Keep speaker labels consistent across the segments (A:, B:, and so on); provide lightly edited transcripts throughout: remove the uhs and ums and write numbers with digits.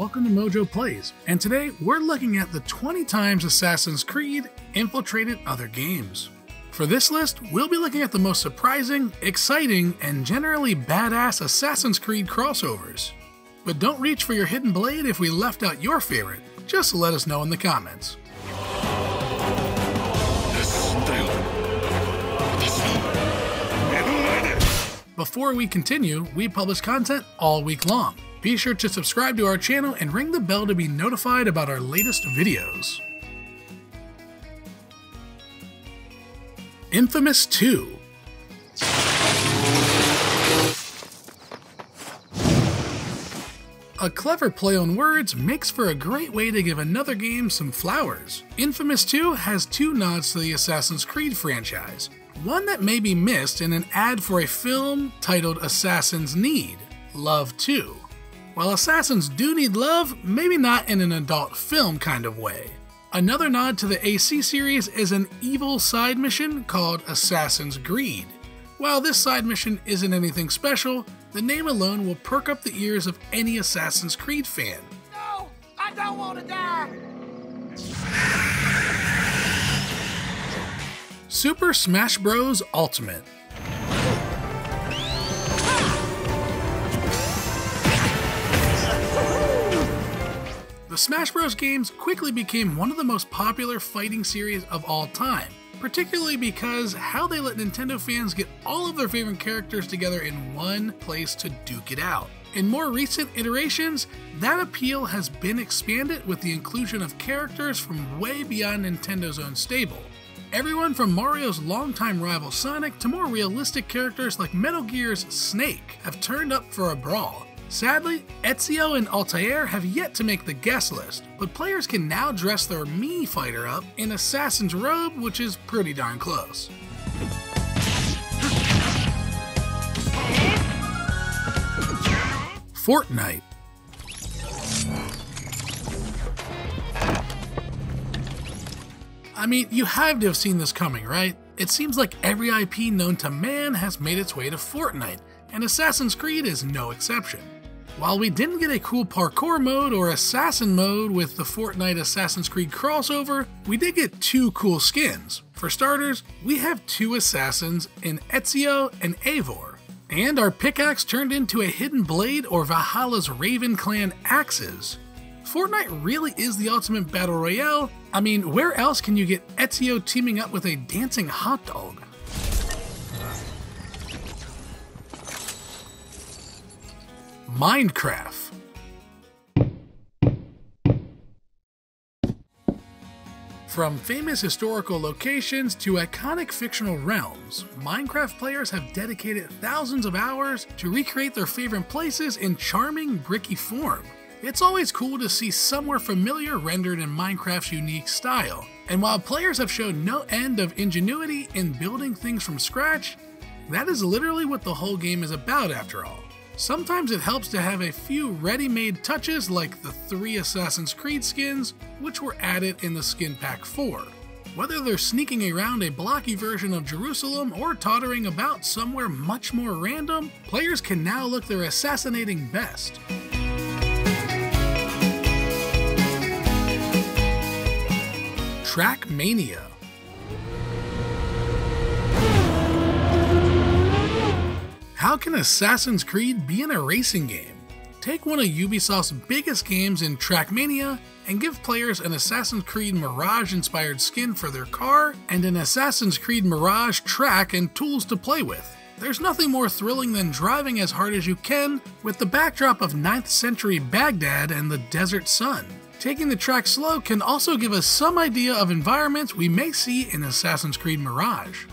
A: welcome to MojoPlays, and today we're looking at the 20 times Assassin's Creed infiltrated other games. For this list, we'll be looking at the most surprising, exciting, and generally badass Assassin's Creed crossovers. But don't reach for your hidden blade if we left out your favorite, just let us know in the comments. Before we continue, we publish content all week long. Be sure to subscribe to our channel and ring the bell to be notified about our latest videos. Infamous 2. A clever play on words makes for a great way to give another game some flowers. Infamous 2 has two nods to the Assassin's Creed franchise. One that may be missed in an ad for a film titled Assassins Need Love 2. While assassins do need love, maybe not in an adult film kind of way. Another nod to the AC series is an evil side mission called Assassin's Greed. While this side mission isn't anything special, the name alone will perk up the ears of any Assassin's Creed fan.
B: No! I don't want to die!
A: Super Smash Bros. Ultimate. The Smash Bros. Games quickly became one of the most popular fighting series of all time, particularly because how they let Nintendo fans get all of their favorite characters together in one place to duke it out. In more recent iterations, that appeal has been expanded with the inclusion of characters from way beyond Nintendo's own stable. Everyone from Mario's longtime rival Sonic to more realistic characters like Metal Gear's Snake have turned up for a brawl. Sadly, Ezio and Altair have yet to make the guest list, but players can now dress their Mii fighter up in Assassin's robe, which is pretty darn close. Fortnite. I mean, you have to have seen this coming, right? It seems like every IP known to man has made its way to Fortnite, and Assassin's Creed is no exception. While we didn't get a cool parkour mode or assassin mode with the Fortnite Assassin's Creed crossover, we did get two cool skins. For starters, we have two assassins in Ezio and Eivor, and our pickaxe turned into a hidden blade or Valhalla's Raven Clan axes. Fortnite really is the ultimate battle royale. I mean, where else can you get Ezio teaming up with a dancing hot dog? Minecraft. From famous historical locations to iconic fictional realms, Minecraft players have dedicated thousands of hours to recreate their favorite places in charming, bricky form. It's always cool to see somewhere familiar rendered in Minecraft's unique style, and while players have shown no end of ingenuity in building things from scratch, that is literally what the whole game is about after all. Sometimes it helps to have a few ready-made touches like the 3 Assassin's Creed skins, which were added in the Skin Pack 4. Whether they're sneaking around a blocky version of Jerusalem or tottering about somewhere much more random, players can now look their assassinating best. Trackmania. How can Assassin's Creed be in a racing game? Take one of Ubisoft's biggest games in Trackmania and give players an Assassin's Creed Mirage-inspired skin for their car and an Assassin's Creed Mirage track and tools to play with. There's nothing more thrilling than driving as hard as you can with the backdrop of 9th century Baghdad and the desert sun. Taking the track slow can also give us some idea of environments we may see in Assassin's Creed Mirage.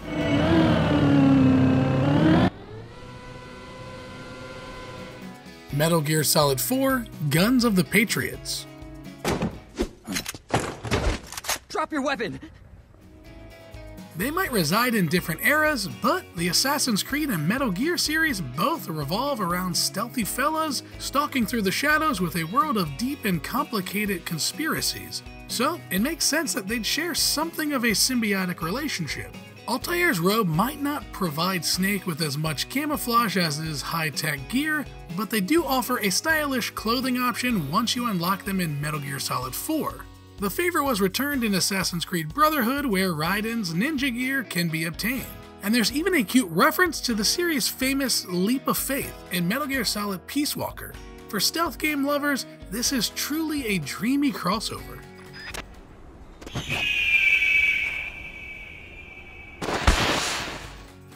A: Metal Gear Solid 4: Guns of the Patriots.
B: Drop your weapon!
A: They might reside in different eras, but the Assassin's Creed and Metal Gear series both revolve around stealthy fellas stalking through the shadows with a world of deep and complicated conspiracies. So it makes sense that they'd share something of a symbiotic relationship. Altair's robe might not provide Snake with as much camouflage as his high-tech gear, but they do offer a stylish clothing option once you unlock them in Metal Gear Solid 4. The favor was returned in Assassin's Creed Brotherhood, where Raiden's ninja gear can be obtained. And there's even a cute reference to the series' famous Leap of Faith in Metal Gear Solid Peace Walker. For stealth game lovers, this is truly a dreamy crossover.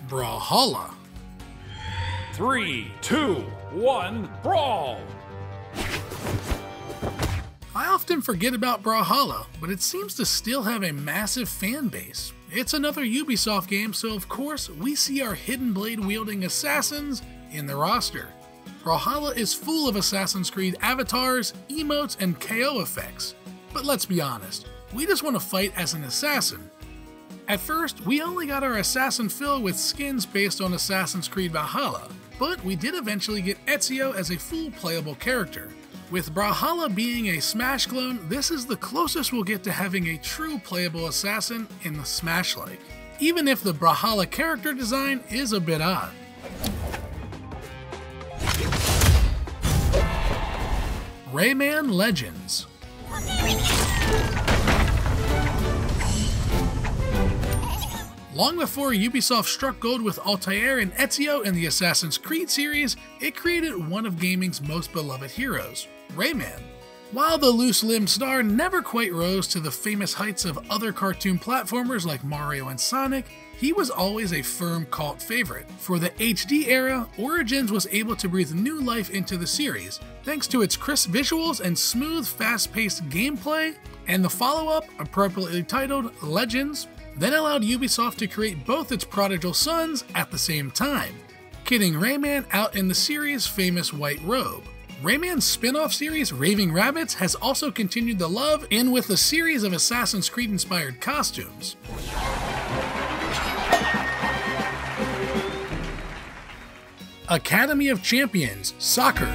A: Brawlhalla.
C: 3, 2, 1, Brawl!
A: I often forget about Brawlhalla, but it seems to still have a massive fan base. It's another Ubisoft game, so of course we see our hidden blade wielding assassins in the roster. Brawlhalla is full of Assassin's Creed avatars, emotes, and KO effects. But let's be honest, we just want to fight as an assassin. At first, we only got our assassin fill with skins based on Assassin's Creed Valhalla, but we did eventually get Ezio as a full playable character. With Brawlhalla being a Smash clone, this is the closest we'll get to having a true playable assassin in the Smash-like, even if the Brawlhalla character design is a bit odd. Rayman Legends. Long before Ubisoft struck gold with Altair and Ezio in the Assassin's Creed series, it created one of gaming's most beloved heroes, Rayman. While the loose-limbed star never quite rose to the famous heights of other cartoon platformers like Mario and Sonic, he was always a firm cult favorite. For the HD era, Origins was able to breathe new life into the series, thanks to its crisp visuals and smooth, fast-paced gameplay, and the follow-up, appropriately titled Legends, then allowed Ubisoft to create both its prodigal sons at the same time, kitting Rayman out in the series' famous white robe. Rayman's spin-off series, Raving Rabbids, has also continued the love in with a series of Assassin's Creed-inspired costumes. Academy of Champions Soccer.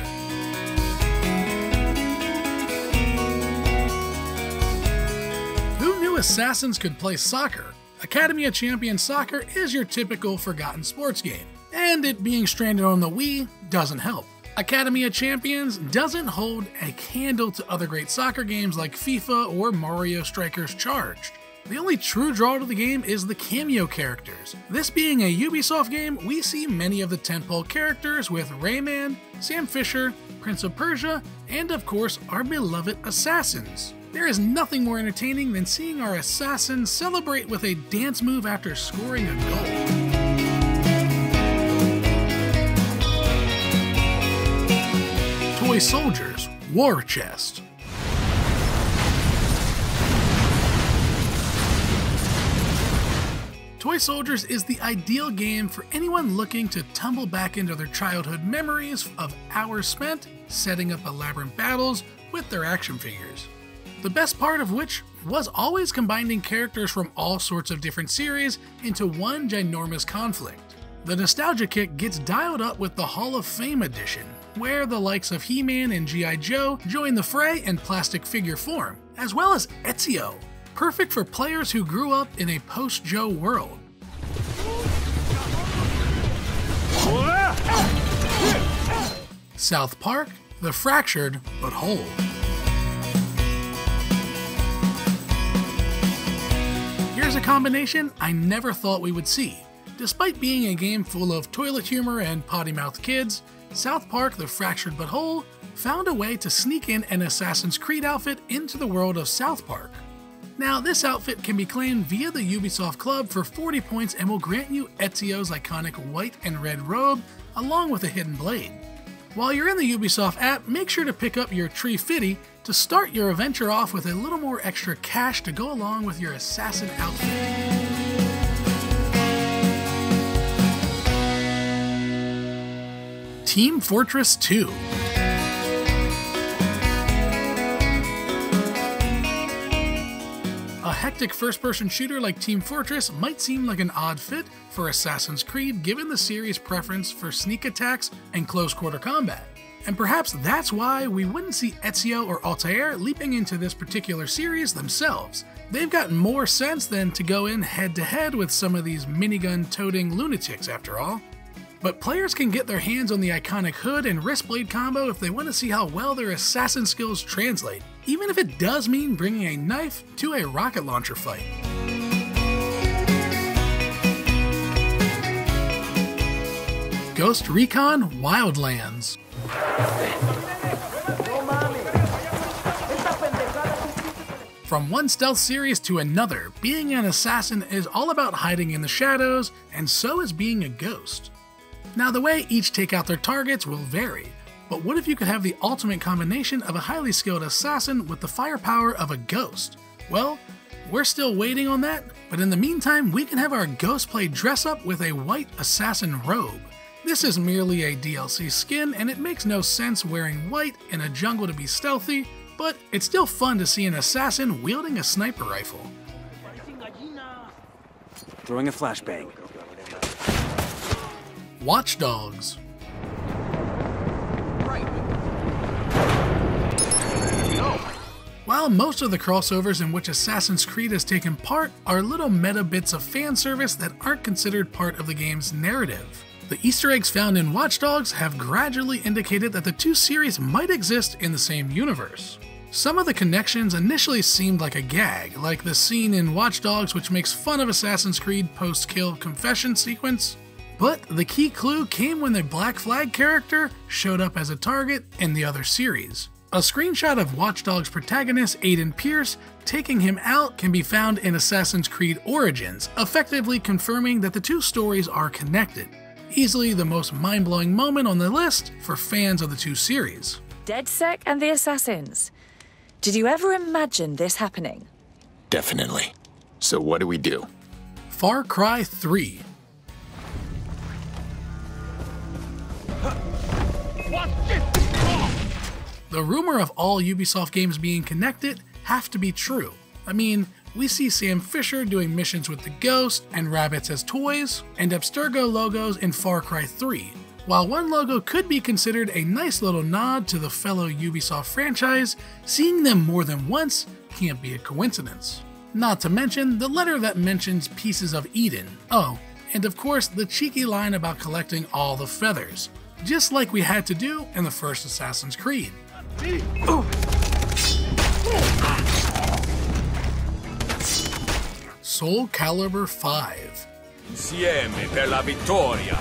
A: Who knew assassins could play soccer? Academy of Champions Soccer is your typical forgotten sports game, and it being stranded on the Wii doesn't help. Academy of Champions doesn't hold a candle to other great soccer games like FIFA or Mario Strikers Charged. The only true draw to the game is the cameo characters. This being a Ubisoft game, we see many of the tentpole characters with Rayman, Sam Fisher, Prince of Persia, and of course our beloved assassins. There is nothing more entertaining than seeing our assassins celebrate with a dance move after scoring a goal. Toy Soldiers War Chest. Toy Soldiers is the ideal game for anyone looking to tumble back into their childhood memories of hours spent setting up elaborate battles with their action figures. The best part of which was always combining characters from all sorts of different series into one ginormous conflict. The nostalgia kick gets dialed up with the Hall of Fame edition, where the likes of He-Man and G.I. Joe join the fray in plastic figure form, as well as Ezio, perfect for players who grew up in a post-Joe world. South Park, The Fractured But Whole. Here's a combination I never thought we would see. Despite being a game full of toilet humor and potty-mouthed kids, South Park The Fractured But Whole found a way to sneak in an Assassin's Creed outfit into the world of South Park. Now, this outfit can be claimed via the Ubisoft Club for 40 points and will grant you Ezio's iconic white and red robe, along with a hidden blade. While you're in the Ubisoft app, make sure to pick up your Tree Fitty to start your adventure off with a little more extra cash to go along with your assassin outfit. Team Fortress 2. A hectic first-person shooter like Team Fortress might seem like an odd fit for Assassin's Creed given the series' preference for sneak attacks and close-quarter combat. And perhaps that's why we wouldn't see Ezio or Altair leaping into this particular series themselves. They've got more sense than to go in head to head with some of these minigun-toting lunatics after all. But players can get their hands on the iconic hood and wrist blade combo if they want to see how well their assassin skills translate, even if it does mean bringing a knife to a rocket launcher fight. Ghost Recon Wildlands. From one stealth series to another, being an assassin is all about hiding in the shadows, and so is being a ghost. Now, the way each take out their targets will vary, but what if you could have the ultimate combination of a highly skilled assassin with the firepower of a ghost? Well, we're still waiting on that, but in the meantime, we can have our ghost play dress up with a white assassin robe. This is merely a DLC skin, and it makes no sense wearing white in a jungle to be stealthy, but it's still fun to see an assassin wielding a sniper rifle.
B: Throwing a flashbang.
A: Watch Dogs. While most of the crossovers in which Assassin's Creed has taken part are little meta bits of fan service that aren't considered part of the game's narrative, the Easter eggs found in Watch Dogs have gradually indicated that the two series might exist in the same universe. Some of the connections initially seemed like a gag, like the scene in Watch Dogs which makes fun of Assassin's Creed post-kill confession sequence, but the key clue came when the Black Flag character showed up as a target in the other series. A screenshot of Watch Dogs protagonist Aiden Pierce taking him out can be found in Assassin's Creed Origins, effectively confirming that the two stories are connected. Easily the most mind-blowing moment on the list for fans of the two series.
D: DedSec and the Assassins. Did you ever imagine this happening?
E: Definitely. So what do we do?
A: Far Cry 3. The rumor of all Ubisoft games being connected have to be true. I mean, we see Sam Fisher doing missions with the Ghost and rabbits as toys, and Abstergo logos in Far Cry 3. While one logo could be considered a nice little nod to the fellow Ubisoft franchise, seeing them more than once can't be a coincidence. Not to mention the letter that mentions pieces of Eden. Oh, and of course the cheeky line about collecting all the feathers, just like we had to do in the first Assassin's Creed. Soulcalibur V.
F: Insieme per la vittoria.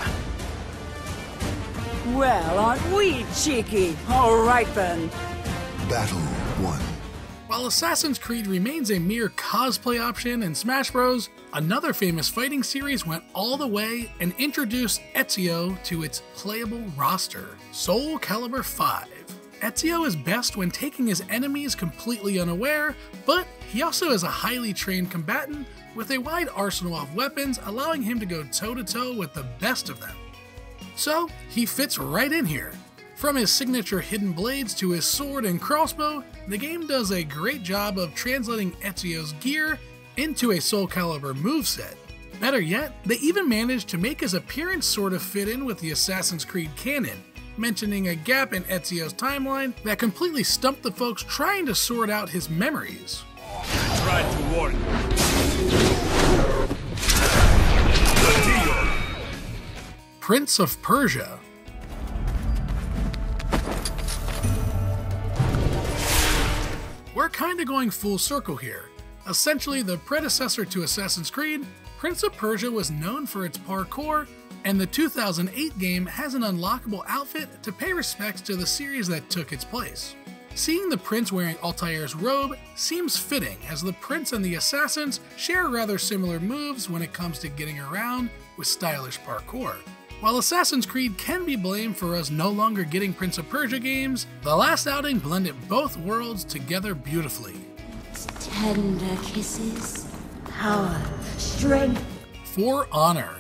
G: Well, aren't we cheeky? All right then.
H: Battle 1.
A: While Assassin's Creed remains a mere cosplay option in Smash Bros., another famous fighting series went all the way and introduced Ezio to its playable roster, Soulcalibur V. Ezio is best when taking his enemies completely unaware, but he also is a highly trained combatant with a wide arsenal of weapons, allowing him to go toe-to-toe with the best of them. So, he fits right in here. From his signature hidden blades to his sword and crossbow, the game does a great job of translating Ezio's gear into a Soulcalibur moveset. Better yet, they even managed to make his appearance sort of fit in with the Assassin's Creed canon, mentioning a gap in Ezio's timeline that completely stumped the folks trying to sort out his memories.
F: Try to warn you.
A: Prince of Persia. We're kinda going full circle here. Essentially the predecessor to Assassin's Creed, Prince of Persia was known for its parkour, and the 2008 game has an unlockable outfit to pay respects to the series that took its place. Seeing the prince wearing Altair's robe seems fitting, as the prince and the assassins share rather similar moves when it comes to getting around with stylish parkour. While Assassin's Creed can be blamed for us no longer getting Prince of Persia games, the last outing blended both worlds together beautifully.
I: Tender kisses, power, strength.
A: For Honor.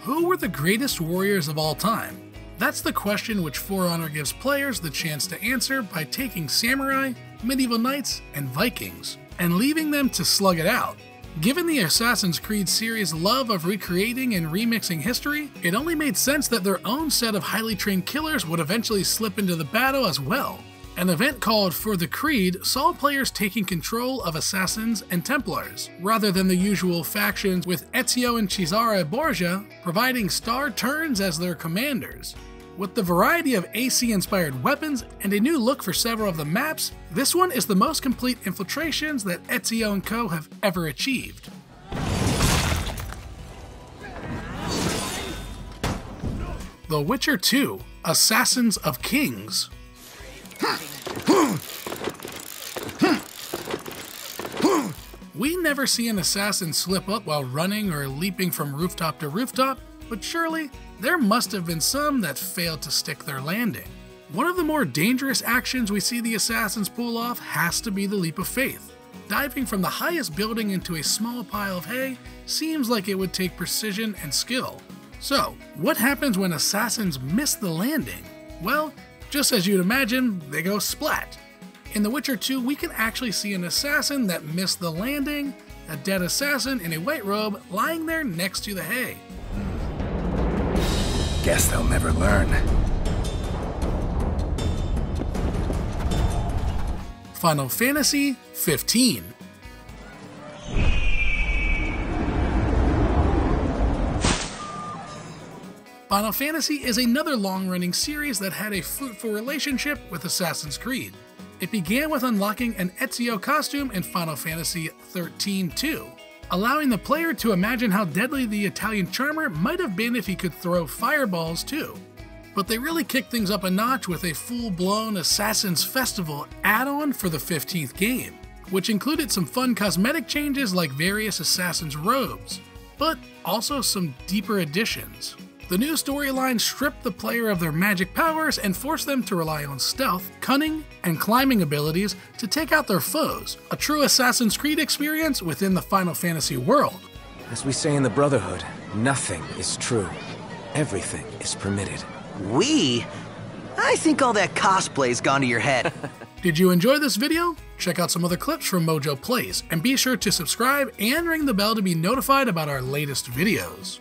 A: Who were the greatest warriors of all time? That's the question which For Honor gives players the chance to answer by taking samurai, medieval knights, and Vikings, and leaving them to slug it out. Given the Assassin's Creed series' love of recreating and remixing history, it only made sense that their own set of highly trained killers would eventually slip into the battle as well. An event called For the Creed saw players taking control of Assassins and Templars, rather than the usual factions with Ezio and Cesare Borgia providing star turns as their commanders. With the variety of AC-inspired weapons and a new look for several of the maps, this one is the most complete infiltrations that Ezio and Co. have ever achieved. The Witcher 2: Assassins of Kings. We never see an assassin slip up while running or leaping from rooftop to rooftop, but surely there must have been some that failed to stick their landing. One of the more dangerous actions we see the assassins pull off has to be the leap of faith. Diving from the highest building into a small pile of hay seems like it would take precision and skill. So, what happens when assassins miss the landing? Well, just as you'd imagine, they go splat. In The Witcher 2, we can actually see an assassin that missed the landing, a dead assassin in a white robe lying there next to the hay.
B: Guess they'll never learn.
A: Final Fantasy 15. Final Fantasy is another long-running series that had a fruitful relationship with Assassin's Creed. It began with unlocking an Ezio costume in Final Fantasy XIII-2, allowing the player to imagine how deadly the Italian charmer might have been if he could throw fireballs too. But they really kicked things up a notch with a full-blown Assassin's Festival add-on for the 15th game, which included some fun cosmetic changes like various Assassin's robes, but also some deeper additions. The new storyline stripped the player of their magic powers and forced them to rely on stealth, cunning, and climbing abilities to take out their foes, a true Assassin's Creed experience within the Final Fantasy world.
B: As we say in the Brotherhood, nothing is true. Everything is permitted.
J: I think all that cosplay's gone to your head.
A: Did you enjoy this video? Check out some other clips from MojoPlays, and be sure to subscribe and ring the bell to be notified about our latest videos.